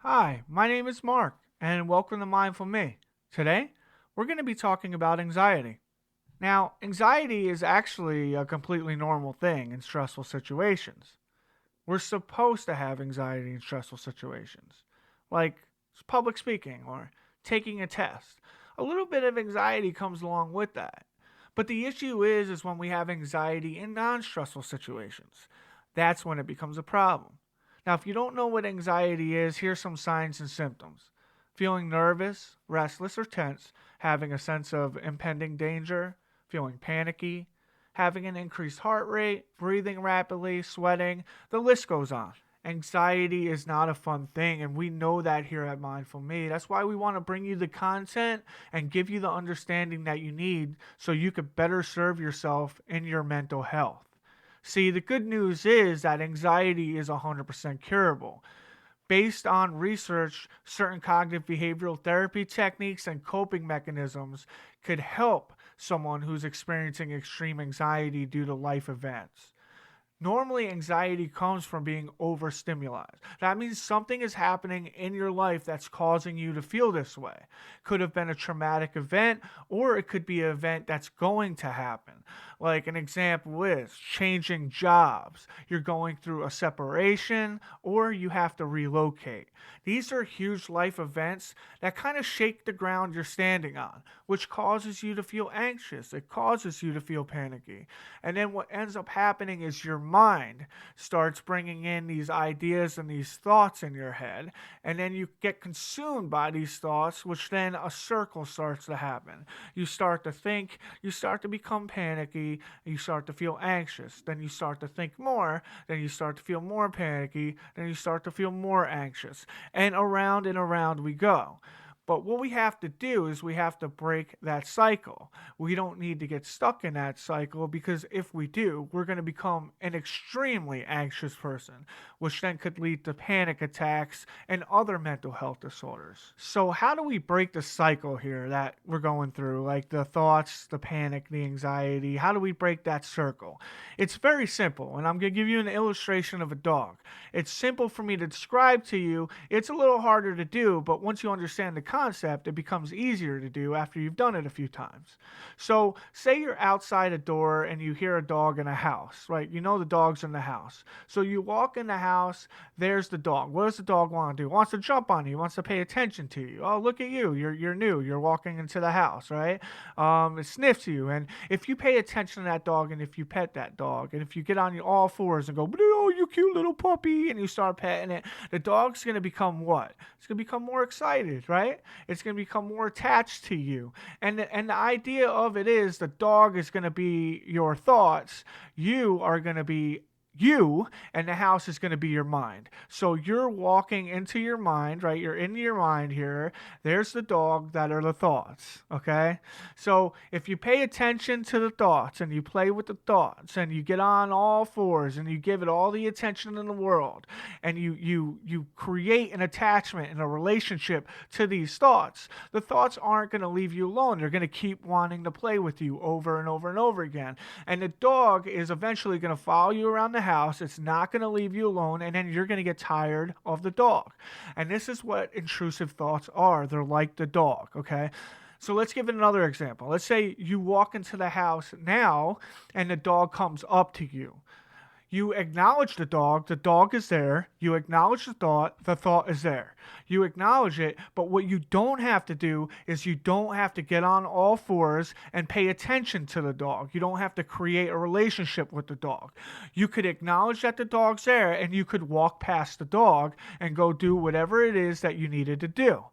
Hi, my name is Mark, and welcome to Mindful Me. Today, we're going to be talking about anxiety. Now, anxiety is actually a completely normal thing in stressful situations. We're supposed to have anxiety in stressful situations, like public speaking or taking a test. A little bit of anxiety comes along with that. But the issue is when we have anxiety in non-stressful situations. That's when it becomes a problem. Now, if you don't know what anxiety is, here's some signs and symptoms. Feeling nervous, restless, or tense, having a sense of impending danger, feeling panicky, having an increased heart rate, breathing rapidly, sweating, the list goes on. Anxiety is not a fun thing, and we know that here at Mindful Me. That's why we want to bring you the content and give you the understanding that you need so you could better serve yourself in your mental health. See, the good news is that anxiety is 100% curable. Based on research, certain cognitive behavioral therapy techniques and coping mechanisms could help someone who's experiencing extreme anxiety due to life events. Normally, anxiety comes from being overstimulated. That means something is happening in your life that's causing you to feel this way. Could have been a traumatic event, or it could be an event that's going to happen. Like an example is changing jobs. You're going through a separation, or you have to relocate. These are huge life events that kind of shake the ground you're standing on, which causes you to feel anxious. It causes you to feel panicky. And then what ends up happening is your mind starts bringing in these ideas and these thoughts in your head, and then you get consumed by these thoughts, which then a circle starts to happen. You start to think, you start to become panicky, you start to feel anxious, then you start to think more, then you start to feel more panicky, then you start to feel more anxious, and around we go. But what we have to do is we have to break that cycle. We don't need to get stuck in that cycle, because if we do, we're going to become an extremely anxious person, which then could lead to panic attacks and other mental health disorders. So, how do we break the cycle here that we're going through? Like the thoughts, the panic, the anxiety. How do we break that circle? It's very simple, and I'm going to give you an illustration of a dog. It's simple for me to describe to you. It's a little harder to do, but once you understand the concept, it becomes easier to do after you've done it a few times. So, say you're outside a door and you hear a dog in a house, right? You know the dog's in the house. So you walk in the house, there's the dog. What does the dog want to do? It wants to jump on you, wants to pay attention to you. Oh, look at you. You're new. You're walking into the house, right? It sniffs you. And if you pay attention to that dog, and if you pet that dog, and if you get on your all fours and go, oh, you cute little puppy, and you start petting it, the dog's going to become what? It's going to become more excited, right? It's going to become more attached to you. And the idea of it is the dog is going to be your thoughts. You are going to be you, and the house is going to be your mind. So you're walking into your mind, right? You're in your mind here. There's the dog, that are the thoughts, okay? So if you pay attention to the thoughts and you play with the thoughts and you get on all fours and you give it all the attention in the world, and you create an attachment and a relationship to these thoughts, the thoughts aren't going to leave you alone. They're going to keep wanting to play with you over and over and over again. And the dog is eventually going to follow you around the house. It's not going to leave you alone, and then you're going to get tired of the dog. And this is what intrusive thoughts are. They're like the dog, okay? So let's give it another example. Let's say you walk into the house now and the dog comes up to you. You acknowledge the dog is there. You acknowledge the thought is there. You acknowledge it, but what you don't have to do is you don't have to get on all fours and pay attention to the dog. You don't have to create a relationship with the dog. You could acknowledge that the dog's there, and you could walk past the dog and go do whatever it is that you needed to do.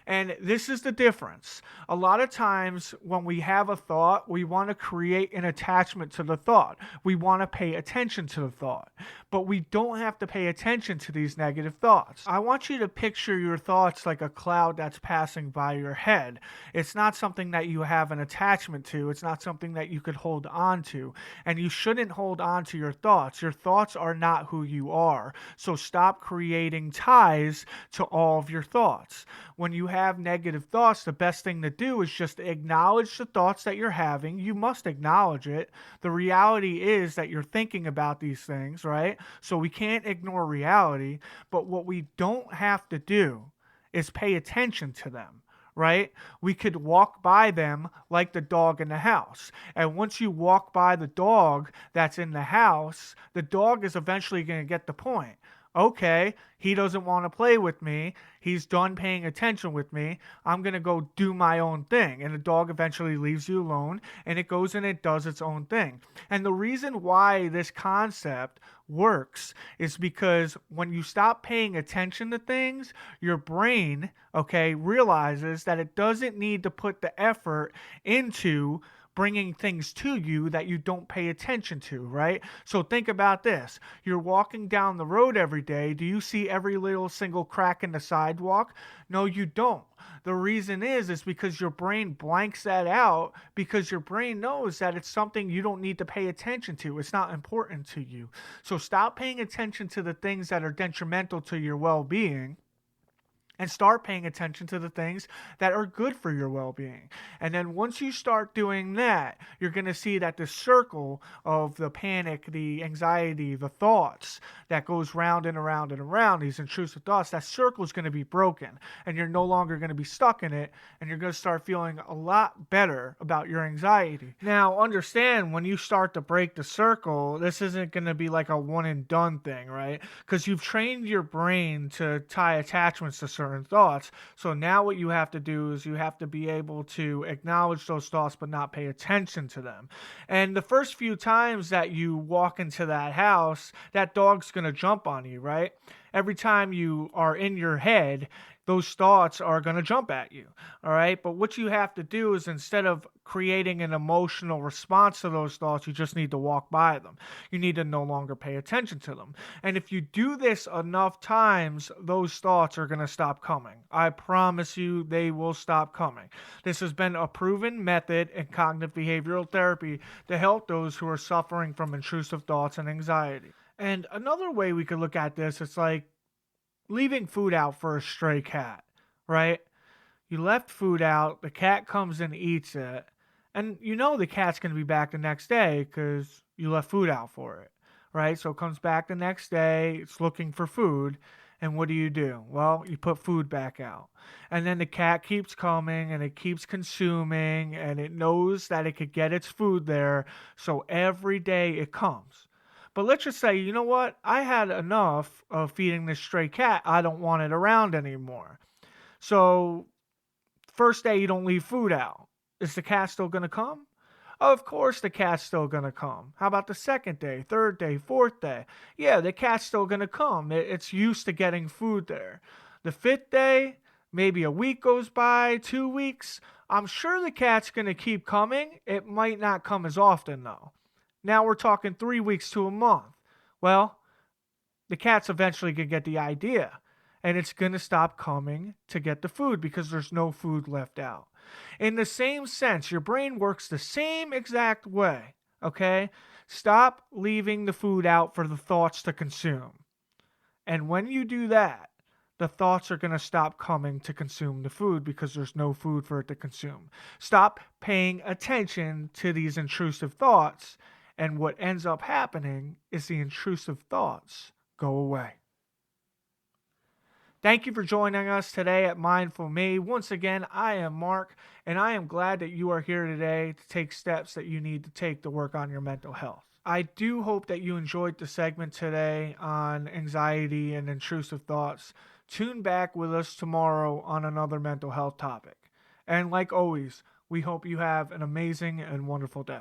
And this is the difference. A lot of times when we have a thought, we want to create an attachment to the thought. We want to pay attention to the thought. But we don't have to pay attention to these negative thoughts. I want you to picture your thoughts like a cloud that's passing by your head. It's not something that you have an attachment to. It's not something that you could hold on to. And you shouldn't hold on to your thoughts. Your thoughts are not who you are. So stop creating ties to all of your thoughts. When you have negative thoughts, the best thing to do is just acknowledge the thoughts that you're having. You must acknowledge it. The reality is that you're thinking about these things, right? So we can't ignore reality, but what we don't have to do is pay attention to them. Right? We could walk by them like the dog in the house. And once you walk by the dog that's in the house, the dog is eventually going to get the point. Okay, he doesn't want to play with me. He's done paying attention with me. I'm going to go do my own thing. And the dog eventually leaves you alone and it goes and it does its own thing. And the reason why this concept works is because when you stop paying attention to things, your brain, okay, realizes that it doesn't need to put the effort into bringing things to you that you don't pay attention to, right? So think about this. You're walking down the road every day. Do you see every little single crack in the sidewalk? No, you don't. The reason is because your brain blanks that out because your brain knows that it's something you don't need to pay attention to. It's not important to you. So stop paying attention to the things that are detrimental to your well-being and start paying attention to the things that are good for your well-being. And then once you start doing that, you're going to see that the circle of the panic, the anxiety, the thoughts that goes round and around and around, these intrusive thoughts, that circle is going to be broken. And you're no longer going to be stuck in it. And you're going to start feeling a lot better about your anxiety. Now, understand, when you start to break the circle, this isn't going to be like a one and done thing, right? Because you've trained your brain to tie attachments to certain thoughts. So now what you have to do is you have to be able to acknowledge those thoughts but not pay attention to them. And the first few times that you walk into that house, that dog's going to jump on you, right? Every time you are in your head, those thoughts are going to jump at you, all right? But what you have to do is, instead of creating an emotional response to those thoughts, you just need to walk by them. You need to no longer pay attention to them. And if you do this enough times, those thoughts are going to stop coming. I promise you, they will stop coming. This has been a proven method in cognitive behavioral therapy to help those who are suffering from intrusive thoughts and anxiety. And another way we could look at this, it's like leaving food out for a stray cat, right? You left food out, the cat comes and eats it, and you know the cat's going to be back the next day because you left food out for it, right? So it comes back the next day, it's looking for food, and what do? Well, you put food back out. And then the cat keeps coming and it keeps consuming, and it knows that it could get its food there, so every day it comes. But let's just say, you know what? I had enough of feeding this stray cat. I don't want it around anymore. So, first day you don't leave food out. Is the cat still going to come? Of course the cat's still going to come. How about the second day, third day, fourth day? Yeah, the cat's still going to come. It's used to getting food there. The fifth day, maybe a week goes by, 2 weeks. I'm sure the cat's going to keep coming. It might not come as often though. Now we're talking 3 weeks to a month. Well, the cat's eventually going to get the idea. And it's going to stop coming to get the food because there's no food left out. In the same sense, your brain works the same exact way. Okay? Stop leaving the food out for the thoughts to consume. And when you do that, the thoughts are going to stop coming to consume the food because there's no food for it to consume. Stop paying attention to these intrusive thoughts. And what ends up happening is the intrusive thoughts go away. Thank you for joining us today at Mindful Me. Once again, I am Mark, and I am glad that you are here today to take steps that you need to take to work on your mental health. I do hope that you enjoyed the segment today on anxiety and intrusive thoughts. Tune back with us tomorrow on another mental health topic. And like always, we hope you have an amazing and wonderful day.